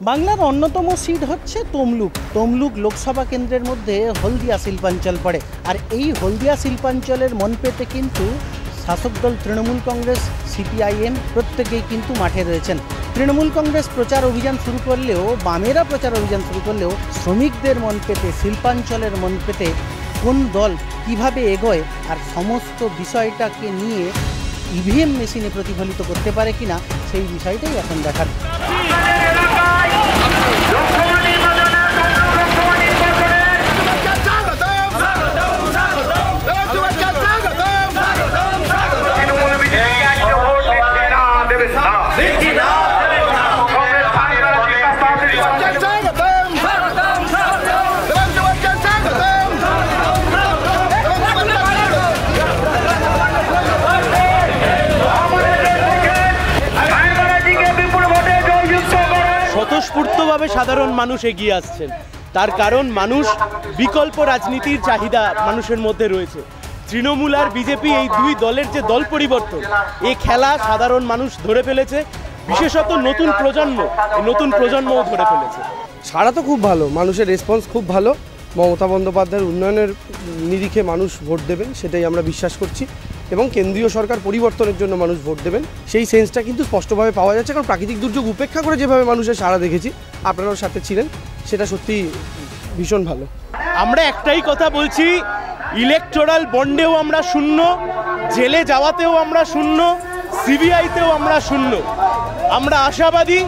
বাংলার অন্যতম সিট হচ্ছে তমলুক লোকসভা কেন্দ্রের মধ্যে হলদিয়া শিল্পাঞ্চল পড়ে। আর এই হলদিয়া শিল্পাঞ্চলের মন পেতে কিন্তু শাসক দল তৃণমূল কংগ্রেস, সিপিআইএম প্রত্যেকেই কিন্তু মাঠে রয়েছেন। তৃণমূল কংগ্রেস প্রচার অভিযান শুরু করলেও, বামেরা প্রচার অভিযান শুরু করলেও শ্রমিকদের মন পেতে, শিল্পাঞ্চলের মন পেতে কোন দল কিভাবে এগোয় আর সমস্ত বিষয়টাকে নিয়ে ইভিএম মেশিনে প্রতিফলিত করতে পারে কিনা সেই বিষয়টাই এখন দেখার। স্বতঃস্ফূর্তভাবে সাধারণ মানুষ এগিয়ে আসছেন, তার কারণ মানুষ বিকল্প রাজনীতির চাহিদা মানুষের মধ্যে রয়েছে। তৃণমূল আর বিজেপি এই দুই দলের যে দল পরিবর্তন, এই খেলা সাধারণ মানুষ ধরে ফেলেছে, বিশেষত নতুন প্রজন্মও ধরে ফেলেছে। সাড়া তো খুব ভালো, মানুষের রেসপন্স খুব ভালো। মমতা বন্দ্যোপাধ্যায়ের উন্নয়নের নিরিখে মানুষ ভোট দেবেন, সেটাই আমরা বিশ্বাস করছি, এবং কেন্দ্রীয় সরকার পরিবর্তনের জন্য মানুষ ভোট দেবেন সেই সেন্সটা কিন্তু স্পষ্টভাবে পাওয়া যাচ্ছে। কারণ প্রাকৃতিক দুর্যোগ উপেক্ষা করে যেভাবে মানুষের সাড়া দেখেছি, আপনারাও সাথে ছিলেন, সেটা সত্যি ভীষণ ভালো। আমরা একটাই কথা বলছি, ইলেকটোরাল বন্ডেও আমরা শূন্য, জেলে যাওয়াতেও আমরা শূন্য, সিবিআইতেও আমরা শূন্য। আমরা আশাবাদী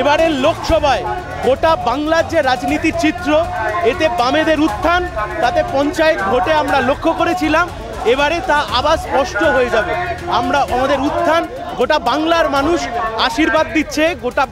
এবারের লোকসভায় গোটা বাংলার যে রাজনীতির চিত্র, এতে বামেদের উত্থান, তাতে পঞ্চায়েত ভোটে আমরা লক্ষ্য করেছিলাম, এবারে তা আবার স্পষ্ট হয়ে যাবে। আমাদের উত্থান, গোটা বাংলার মানুষ আশীর্বাদ দিচ্ছে, গোটা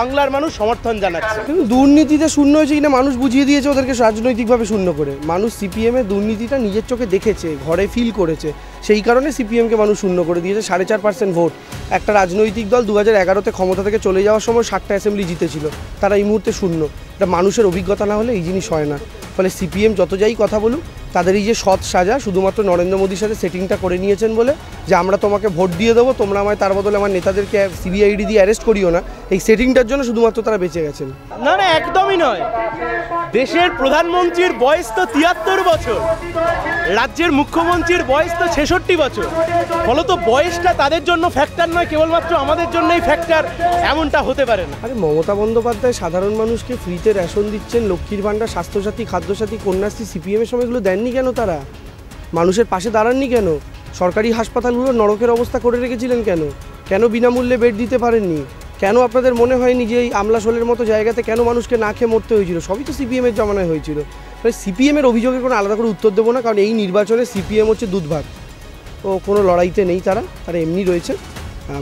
বাংলার মানুষ সমর্থন জানাচ্ছে। কিন্তু দুর্নীতিতে শূন্য হয়েছে কিনা মানুষ বুঝিয়ে দিয়েছে ওদেরকে রাজনৈতিকভাবে শূন্য করে। মানুষ সিপিএমের দুর্নীতিটা নিজের চোখে দেখেছে, ঘরে ফিল করেছে, সেই কারণে সিপিএমকে মানুষ শূন্য করে দিয়েছে। 4.5% ভোট। একটা রাজনৈতিক দল 2011-তে ক্ষমতা থেকে চলে যাওয়ার সময় 60টা অ্যাসেম্বলি জিতেছিল, তারা এই মুহূর্তে শূন্য। এটা মানুষের অভিজ্ঞতা না হলে এই জিনিস হয় না। ফলে সিপিএম যত যাই কথা বলুক, তাদের এই যে সৎ সাজা শুধুমাত্র নরেন্দ্র মোদীর সাথে সেটিংটা করে নিয়েছেন বলে, যে আমরা তোমাকে ভোট দিয়ে দেবো, তোমরা আমায় তার বদলে আমার নেতাদেরকে সিবিআইডি দিয়ে অ্যারেস্ট করিও না, এই সেটিংটার জন্য শুধুমাত্র তারা বেঁচে গেছেন। না, একদমই নয়। দেশের প্রধানমন্ত্রীর বয়স তো 73 বছর, রাজ্যের মুখ্যমন্ত্রীর বয়স তো 66 বছর। ফলত বয়সটা তাদের জন্য ফ্যাক্টর নয়, কেবলমাত্র আমাদের জন্যই ফ্যাক্টর, এমনটা হতে পারে না। আরে মমতা বন্দ্যোপাধ্যায় সাধারণ মানুষকে ফ্রিতে রেশন দিচ্ছেন, লক্ষ্মীর ভাণ্ডার, স্বাস্থ্যসাথী, খাদ্যসাথী, কন্যাশ্রী, সিপিএমের সময়গুলো দেননি কেন? তারা মানুষের পাশে দাঁড়াননি কেন? সরকারি হাসপাতালগুলো নরকের অবস্থা করে রেখেছিলেন কেন বিনামূল্যে বেড দিতে পারেননি? কেন আপনাদের মনে হয়নি যে এই আমলাশোলের মতো জায়গাতে কেন মানুষকে না খেয়ে মরতে হয়েছিল? সবই তো সিপিএমের জমানায় হয়েছিল। সিপিএমের অভিযোগের কোনো আলাদা করে উত্তর দেবো না, কারণ এই নির্বাচনে সিপিএম হচ্ছে দুধ ভাত, ও কোনো লড়াইতে নেই, তারা এমনি রয়েছে।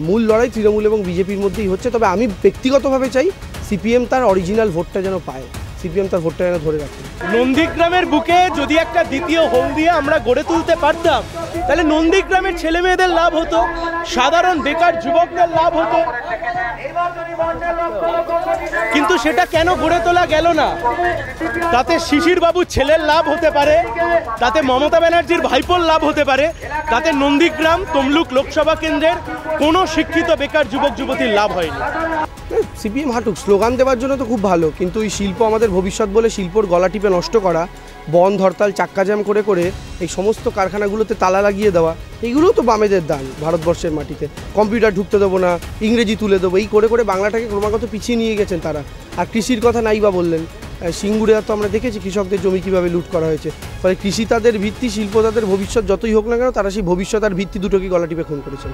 মূল লড়াই তৃণমূল এবং বিজেপির মধ্যেই হচ্ছে। তবে আমি ব্যক্তিগতভাবে চাই সিপিএম তার অরিজিনাল ভোটটা যেন পায়, সিপিএম তার ভোটটা যেন ধরে রাখে। নন্দীগ্রামের বুকে যদি একটা দ্বিতীয় হলদিয়া আমরা গড়ে তুলতে পারতাম, তাহলে নন্দীগ্রামের ছেলে মেয়েদের লাভ হতো, সাধারণ বেকার যুবকদের লাভ হতো। কিন্তু সেটা কেন গড়ে তোলা গেল না? তাতে শিশির বাবুর ছেলের লাভ হতে পারে, তাতে মমতা ব্যানার্জির ভাইপোর লাভ হতে পারে, তাতে নন্দীগ্রাম তমলুক লোকসভা কেন্দ্রের কোনো শিক্ষিত বেকার যুবক যুবতীর লাভ হয়নি। সিপিএম হাঁটুক, স্লোগান দেওয়ার জন্য তো খুব ভালো, কিন্তু এই শিল্প আমাদের ভবিষ্যৎ বলে শিল্পর গলা টিপে নষ্ট করা, বন্ধ হরতাল, চাক্কা জ্যাম করে এই সমস্ত কারখানাগুলোতে তালা লাগিয়ে দেওয়া, এইগুলোও তো বামেদের দান ভারতবর্ষের মাটিতে। কম্পিউটার ঢুকতে দেবো না, ইংরেজি তুলে দেবো, এই করে বাংলাটাকে ক্রমাগত পিছিয়ে নিয়ে গেছেন তারা। আর কৃষির কথা নাই বা বললেন, সিঙ্গুরে তো আমরা দেখেছি কৃষকদের জমি কীভাবে লুট করা হয়েছে। ফলে কৃষি তাদের ভিত্তি, শিল্প তাদের ভবিষ্যৎ, যতই হোক না কেন তারা সেই ভবিষ্যৎ আর ভিত্তি দুটোকে গলা টিপে খুন করেছেন।